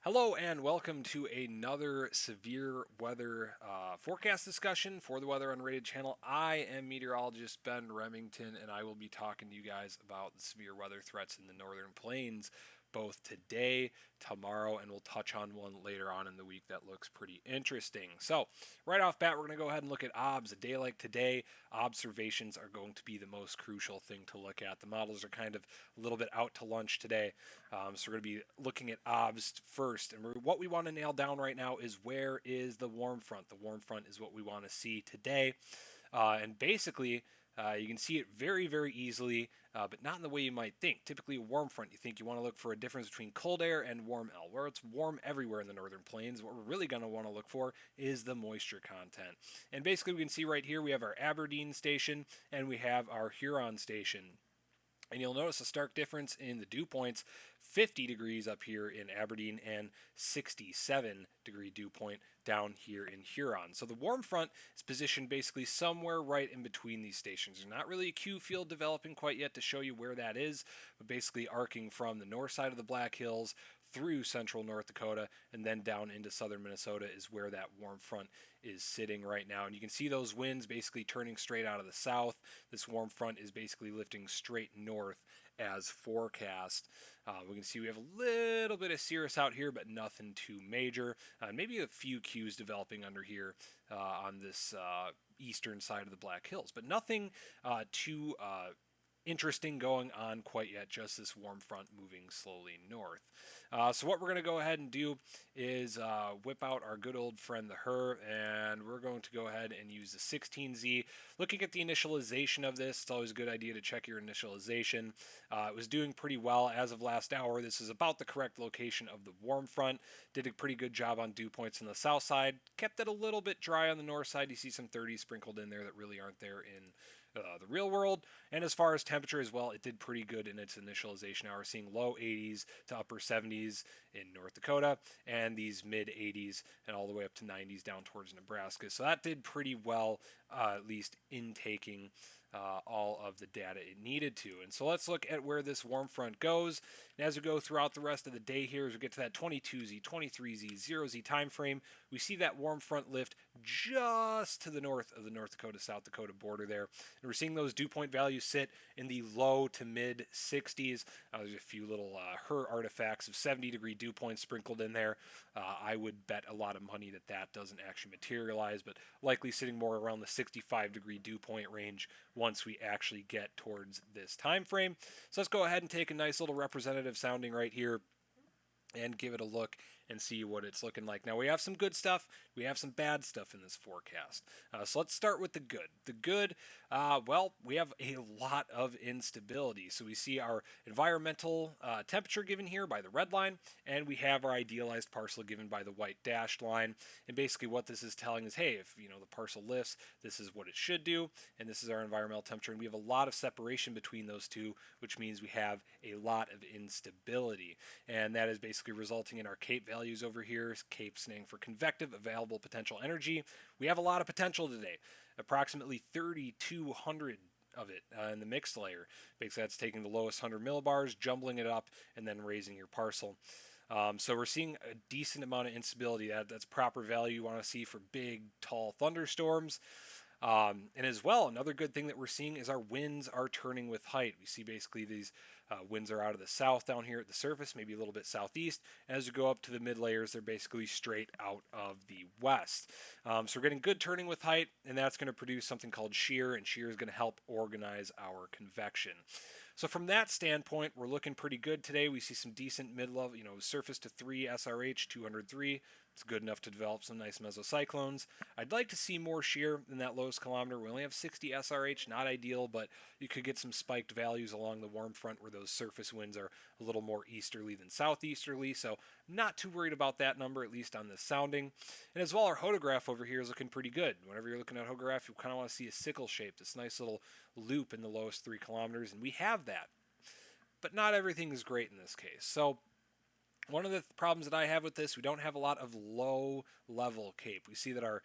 Hello and welcome to another severe weather forecast discussion for the Weather Unrated channel. I am meteorologist Ben Remington, and I will be talking to you guys about the severe weather threats in the northern plains both today, tomorrow, and we'll touch on one later on in the week that looks pretty interesting. So, right off bat, we're going to go ahead and look at OBS. A day like today, observations are going to be the most crucial thing to look at. The models are kind of a little bit out to lunch today, so we're going to be looking at OBS first. And what we want to nail down right now is where is the warm front? The warm front is what we want to see today. And basically, you can see it very, very easily, but not in the way you might think. Typically, a warm front, you think you want to look for a difference between cold air and warm L. Where it's warm everywhere in the northern plains, what we're really going to want to look for is the moisture content. And basically, we can see right here we have our Aberdeen station and we have our Huron station. And you'll notice a stark difference in the dew points, 50 degrees up here in Aberdeen and 67-degree dew point down here in Huron. So the warm front is positioned basically somewhere right in between these stations. There's not really a Q field developing quite yet to show you where that is, but basically arcing from the north side of the Black Hills through central North Dakota and then down into southern Minnesota is where that warm front is sitting right now. And you can see those winds basically turning straight out of the south. This warm front is basically lifting straight north as forecast. We can see we have a little bit of cirrus out here, but nothing too major. Maybe a few Qs developing under here on this eastern side of the Black Hills, but nothing too interesting going on quite yet, just this warm front moving slowly north. So what we're going to go ahead and do is whip out our good old friend the HER, and we're going to go ahead and use the 16Z. Looking at the initialization of this, it's always a good idea to check your initialization. It was doing pretty well as of last hour. This is about the correct location of the warm front. Did a pretty good job on dew points on the south side. Kept it a little bit dry on the north side. You see some 30s sprinkled in there that really aren't there in the real world. And as far as temperature as well, it did pretty good in its initialization. Now we're seeing low 80s to upper 70s in North Dakota and these mid 80s and all the way up to 90s down towards Nebraska. So that did pretty well, at least in taking all of the data it needed to. And so let's look at where this warm front goes. And as we go throughout the rest of the day here, as we get to that 22Z, 23Z, 0Z time frame, we see that warm front lift just to the north of the North Dakota-South Dakota border there. And we're seeing those dew point values sit in the low to mid 60s. There's a few little HER artifacts of 70-degree dew points sprinkled in there. I would bet a lot of money that that doesn't actually materialize, but likely sitting more around the 65-degree dew point range once we actually get towards this time frame. So let's go ahead and take a nice little representative sounding right here and give it a look and see what it's looking like. Now, we have some good stuff. We have some bad stuff in this forecast. So let's start with the good. The good, well, we have a lot of instability. So we see our environmental temperature given here by the red line, and we have our idealized parcel given by the white dashed line. And basically what this is telling is, hey, if the parcel lifts, this is what it should do, and this is our environmental temperature. And we have a lot of separation between those two, which means we have a lot of instability. And that is basically resulting in our CAPE values over here. CAPE standing for convective available potential energy. We have a lot of potential today, approximately 3,200 of it in the mixed layer. Basically, that's taking the lowest 100 millibars, jumbling it up, and then raising your parcel. So we're seeing a decent amount of instability. That's proper value you want to see for big, tall thunderstorms. And as well, another good thing that we're seeing is our winds are turning with height. We see basically these winds are out of the south down here at the surface, maybe a little bit southeast. As we go up to the mid layers, they're basically straight out of the west. So we're getting good turning with height, and that's going to produce something called shear, and shear is going to help organize our convection. So from that standpoint, we're looking pretty good today. We see some decent mid-level, surface to 3 SRH 203. It's good enough to develop some nice mesocyclones. I'd like to see more shear in that lowest kilometer. We only have 60 SRH, not ideal, but you could get some spiked values along the warm front where those surface winds are a little more easterly than southeasterly, so not too worried about that number, at least on this sounding. And as well, our hodograph over here is looking pretty good. Whenever you're looking at hodograph, you kind of want to see a sickle shape, this nice little loop in the lowest 3 kilometers, and we have that. But not everything is great in this case. So one of the problems that I have with this, we don't have a lot of low level CAPE. We see that our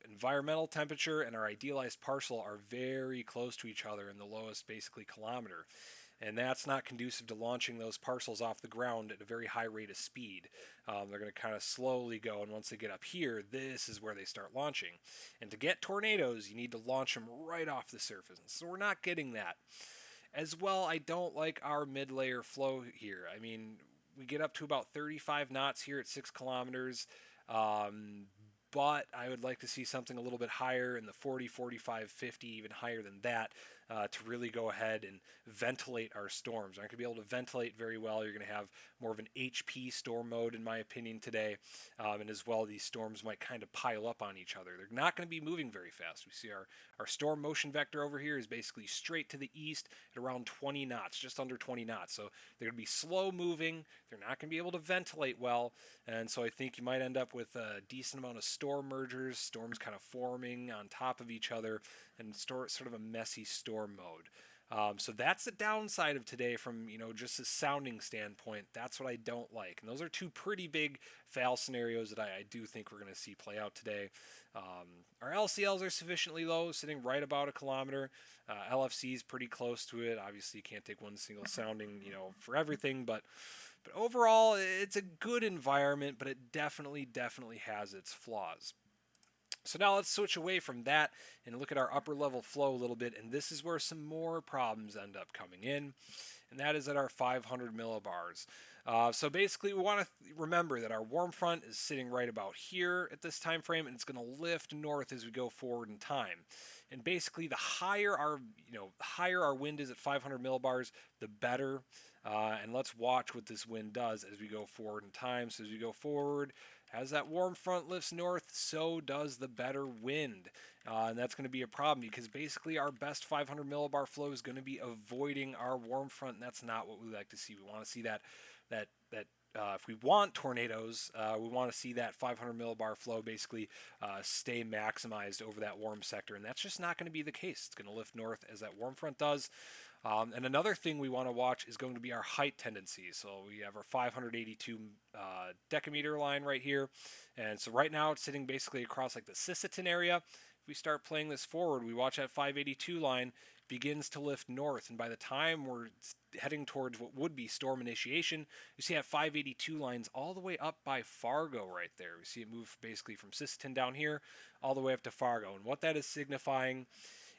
environmental temperature and our idealized parcel are very close to each other in the lowest basically kilometer. and that's not conducive to launching those parcels off the ground at a very high rate of speed. They're going to kind of slowly go, and once they get up here, this is where they start launching. And to get tornadoes, you need to launch them right off the surface. So we're not getting that. As well, I don't like our mid-layer flow here. I mean, we get up to about 35 knots here at 6 kilometers. But I would like to see something a little bit higher in the 40, 45, 50, even higher than that, to really go ahead and ventilate our storms. We're not going to be able to ventilate very well. You're going to have more of an HP storm mode, in my opinion, today. And as well, these storms might kind of pile up on each other. They're not going to be moving very fast. We see our storm motion vector over here is basically straight to the east at around 20 knots, just under 20 knots. So they're going to be slow moving. They're not going to be able to ventilate well. And so I think you might end up with a decent amount of storm mergers, storms kind of forming on top of each other, and sort of a messy storm mode. So that's the downside of today from, just a sounding standpoint. That's what I don't like. And those are two pretty big foul scenarios that I do think we're going to see play out today. Our LCLs are sufficiently low, sitting right about a kilometer. LFC is pretty close to it. Obviously, you can't take one single sounding, for everything, but overall, it's a good environment, but it definitely has its flaws. So now let's switch away from that and look at our upper level flow a little bit, and this is where some more problems end up coming in, and that is at our 500 millibars. So basically, we want to remember that our warm front is sitting right about here at this time frame, and it's going to lift north as we go forward in time. And basically, the higher our wind is at 500 millibars, the better. And let's watch what this wind does as we go forward in time. So as we go forward, as that warm front lifts north, so does the better wind. And that's going to be a problem because basically our best 500 millibar flow is going to be avoiding our warm front, and that's not what we like to see. We want to see that if we want tornadoes, we want to see that 500 millibar flow basically stay maximized over that warm sector, and that's just not going to be the case. It's going to lift north as that warm front does. And another thing we want to watch is going to be our height tendency. So we have our 582 decameter line right here. And so right now it's sitting basically across like the Sisseton area. If we start playing this forward, we watch that 582 line begins to lift north. And by the time we're heading towards what would be storm initiation, you see that 582 lines all the way up by Fargo right there. We see it move basically from Sisseton down here all the way up to Fargo. And what that is signifying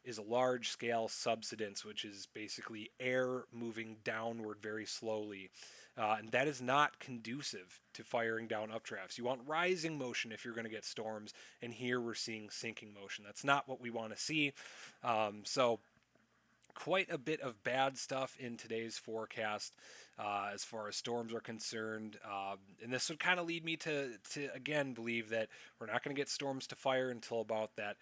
is a large-scale subsidence, which is basically air moving downward very slowly. And that is not conducive to firing down updrafts. You want rising motion if you're going to get storms, and here we're seeing sinking motion. That's not what we want to see. So quite a bit of bad stuff in today's forecast as far as storms are concerned. And this would kind of lead me to again believe that we're not going to get storms to fire until about that,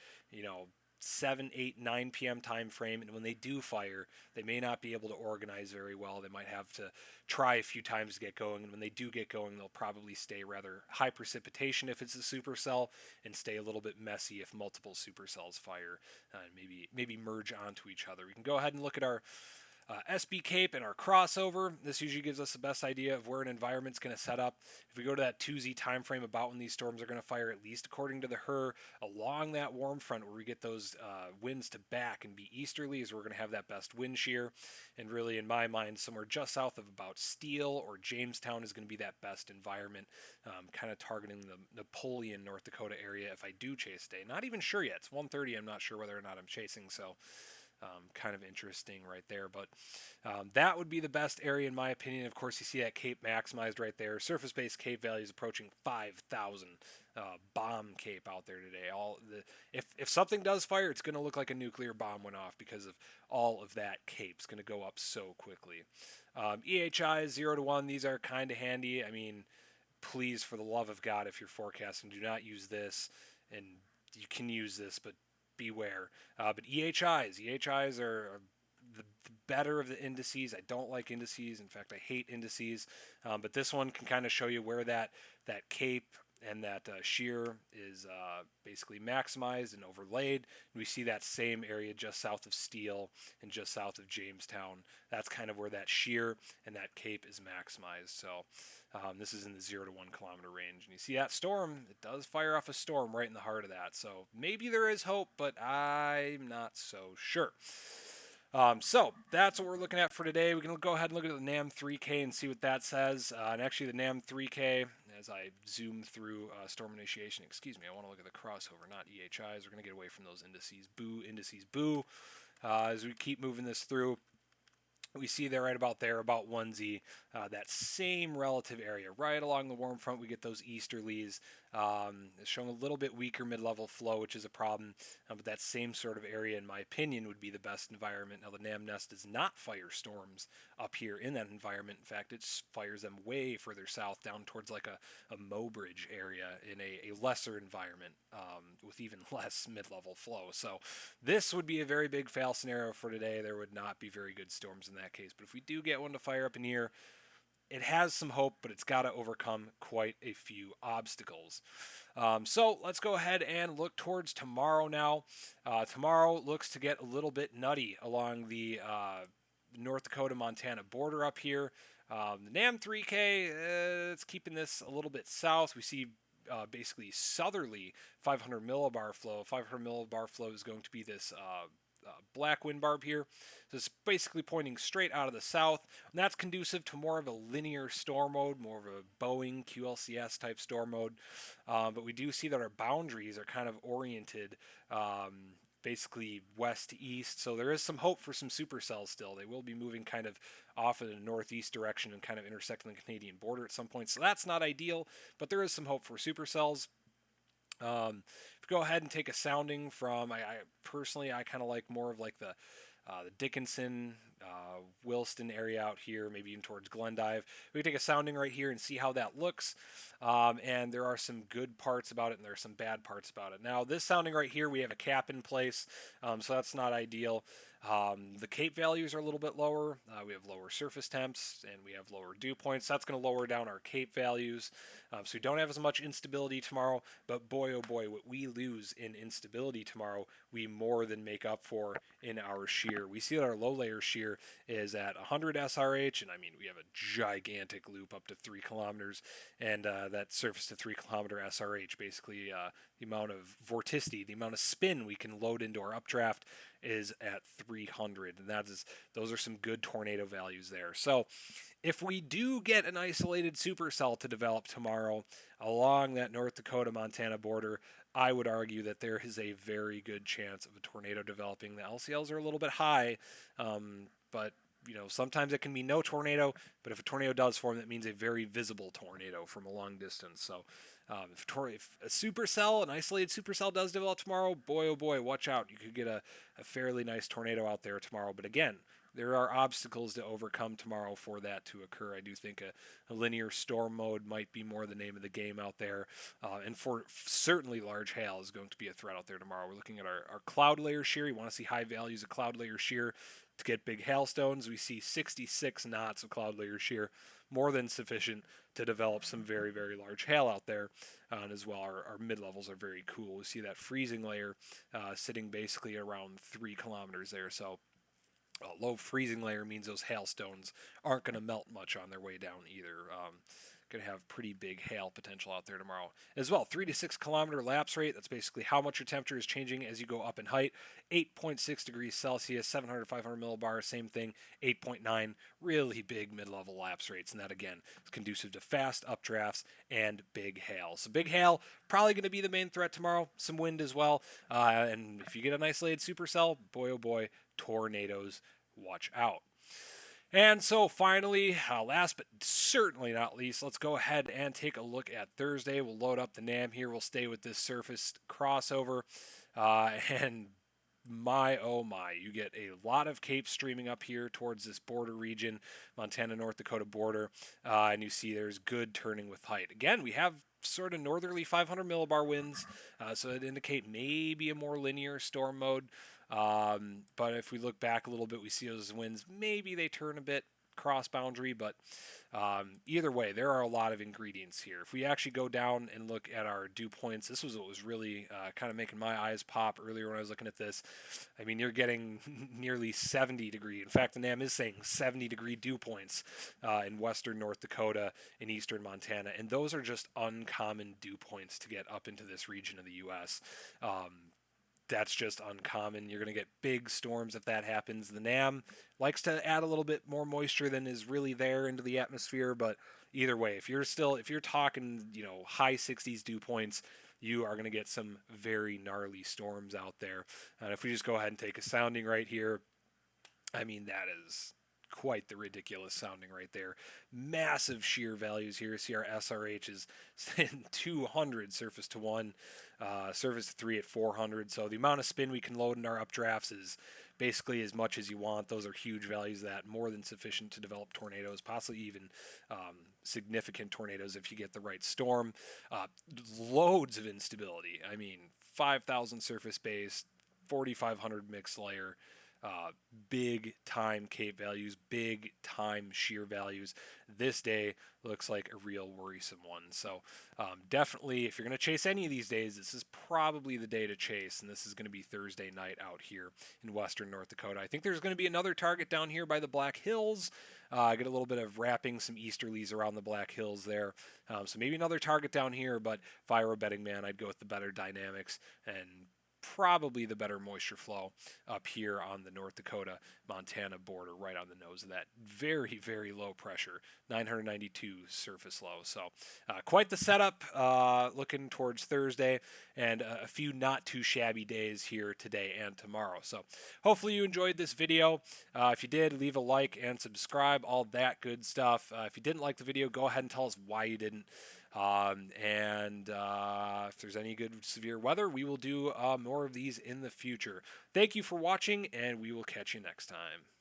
7, 8, 9 p.m. time frame, and when they do fire, they may not be able to organize very well. They might have to try a few times to get going, and when they do get going, they'll probably stay rather high precipitation if it's a supercell, and stay a little bit messy if multiple supercells fire, and maybe merge onto each other. We can go ahead and look at our SB Cape and our crossover. This usually gives us the best idea of where an environment's going to set up. If we go to that 2Z time frame about when these storms are going to fire, at least according to the HRRR, along that warm front where we get those winds to back and be easterly is where we're going to have that best wind shear. And really, in my mind, somewhere just south of about Steele or Jamestown is going to be that best environment, kind of targeting the Napoleon, North Dakota area if I do chase today. Not even sure yet. It's 1:30. I'm not sure whether or not I'm chasing, so kind of interesting right there, but that would be the best area in my opinion. Of course, you see that Cape maximized right there. Surface-based Cape value is approaching 5,000 bomb Cape out there today. If something does fire, it's going to look like a nuclear bomb went off because of all of that Cape. It's going to go up so quickly. EHI 0 to 1. These are kind of handy. I mean, please, for the love of God, if you're forecasting, do not use this. And you can use this, but beware. But EHIs are the better of the indices. I don't like indices. In fact, I hate indices. But this one can kind of show you where that Cape and that shear is basically maximized and overlaid. And we see that same area just south of Steele and just south of Jamestown. That's kind of where that shear and that Cape is maximized. So this is in the 0 to 1 kilometer range. And you see that storm, it does fire off a storm right in the heart of that. So maybe there is hope, but I'm not so sure. So that's what we're looking at for today. We can go ahead and look at the NAM 3K and see what that says. And actually, the NAM 3K, as I zoom through storm initiation, excuse me, I want to look at the crossover, not EHIs. We're going to get away from those indices. Boo, indices, boo. As we keep moving this through, we see there right about there, about 1Z, that same relative area. Right along the warm front, we get those easterlies. It's showing a little bit weaker mid-level flow, which is a problem. But that same sort of area, in my opinion, would be the best environment. Now, the NAM nest does not fire storms up here in that environment. In fact, it fires them way further south, down towards like a Mobridge area in a lesser environment with even less mid-level flow. So this would be a very big fail scenario for today. There would not be very good storms in that case. But if we do get one to fire up in here, it has some hope, but it's got to overcome quite a few obstacles. So let's go ahead and look towards tomorrow now. Tomorrow looks to get a little bit nutty along the North Dakota-Montana border up here. The NAM 3K, it's keeping this a little bit south. We see basically southerly 500 millibar flow. 500 millibar flow is going to be this black wind barb here. So it's basically pointing straight out of the south, and that's conducive to more of a linear storm mode, more of a Boeing QLCS type storm mode. But we do see that our boundaries are kind of oriented basically west to east, so there is some hope for some supercells still. They will be moving kind of off in a northeast direction and kind of intersecting the Canadian border at some point, so that's not ideal, but there is some hope for supercells. If we go ahead and take a sounding from, I personally, I kind of like more of like the Dickinson, Williston area out here, maybe even towards Glendive. We can take a sounding right here and see how that looks. And there are some good parts about it and there are some bad parts about it. Now, this sounding right here, we have a cap in place, so that's not ideal. The Cape values are a little bit lower. We have lower surface temps and we have lower dew points. That's going to lower down our Cape values. So we don't have as much instability tomorrow, but boy, oh boy, what we lose in instability tomorrow, we more than make up for in our shear. We see that our low layer shear is at 100 SRH, and I mean, we have a gigantic loop up to 3 kilometers, and that surface to 3 kilometer SRH, basically the amount of vorticity, the amount of spin we can load into our updraft is at 300, and those are some good tornado values there. So if we do get an isolated supercell to develop tomorrow along that North Dakota-Montana border, I would argue that there is a very good chance of a tornado developing. The LCLs are a little bit high, but sometimes it can be no tornado, but if a tornado does form, that means a very visible tornado from a long distance. So if a supercell, an isolated supercell does develop tomorrow, boy, oh boy, watch out. You could get a fairly nice tornado out there tomorrow. But again, there are obstacles to overcome tomorrow for that to occur. I do think a linear storm mode might be more the name of the game out there. And for certainly large hail is going to be a threat out there tomorrow. We're looking at our cloud layer shear. You want to see high values of cloud layer shear to get big hailstones. We see 66 knots of cloud layer shear, more than sufficient to develop some very, very large hail out there. And as well, our mid-levels are very cool. We see that freezing layer sitting basically around 3 kilometers there. So a low freezing layer means those hailstones aren't going to melt much on their way down either. Going to have pretty big hail potential out there tomorrow as well. 3 to 6 kilometer lapse rate. That's basically how much your temperature is changing as you go up in height. 8.6 degrees Celsius, 700, 500 millibars, same thing. 8.9, really big mid-level lapse rates. And that, again, is conducive to fast updrafts and big hail. So big hail, probably going to be the main threat tomorrow. Some wind as well. And if you get an isolated supercell, boy, oh boy, tornadoes, watch out. And so finally, last but certainly not least, let's go ahead and take a look at Thursday. We'll load up the NAM here. We'll stay with this surface crossover. And my, oh my, you get a lot of Cape streaming up here towards this border region, Montana-North Dakota border. And you see there's good turning with height. Again, we have sort of northerly 500 millibar winds, so it indicate maybe a more linear storm mode. But if we look back a little bit, we see those winds, maybe they turn a bit cross boundary, but either way, there are a lot of ingredients here. If we actually go down and look at our dew points, this was what was really kind of making my eyes pop earlier when I was looking at this. I mean, you're getting nearly 70 degree. In fact, the NAM is saying 70 degree dew points in western North Dakota and eastern Montana, and those are just uncommon dew points to get up into this region of the U.S. that's just uncommon. You're going to get big storms if that happens. The NAM likes to add a little bit more moisture than is really there into the atmosphere, but either way, if you're talking, high 60s dew points, you are going to get some very gnarly storms out there. And if we just go ahead and take a sounding right here, I mean, that is quite the ridiculous sounding right there. Massive shear values here. See our SRH is in 200 surface to 1, surface to 3 at 400. So the amount of spin we can load in our updrafts is basically as much as you want. Those are huge values, that more than sufficient to develop tornadoes, possibly even significant tornadoes if you get the right storm. Loads of instability. I mean, 5,000 surface base, 4,500 mixed layer. Big time cape values, big time shear values. This day looks like a real worrisome one. So definitely, if you're going to chase any of these days, this is probably the day to chase, and this is going to be Thursday night out here in western North Dakota. I think there's going to be another target down here by the Black Hills. I get a little bit of wrapping, some easterlies around the Black Hills there. So maybe another target down here, but if I were a betting man, I'd go with the better dynamics and probably the better moisture flow up here on the North Dakota-Montana border, right on the nose of that very, very low pressure, 992 surface low. So quite the setup looking towards Thursday, and a few not too shabby days here today and tomorrow. So hopefully you enjoyed this video. If you did, leave a like and subscribe, all that good stuff. If you didn't like the video, go ahead and tell us why you didn't. If there's any good severe weather, we will do more of these in the future. Thank you for watching, and we will catch you next time.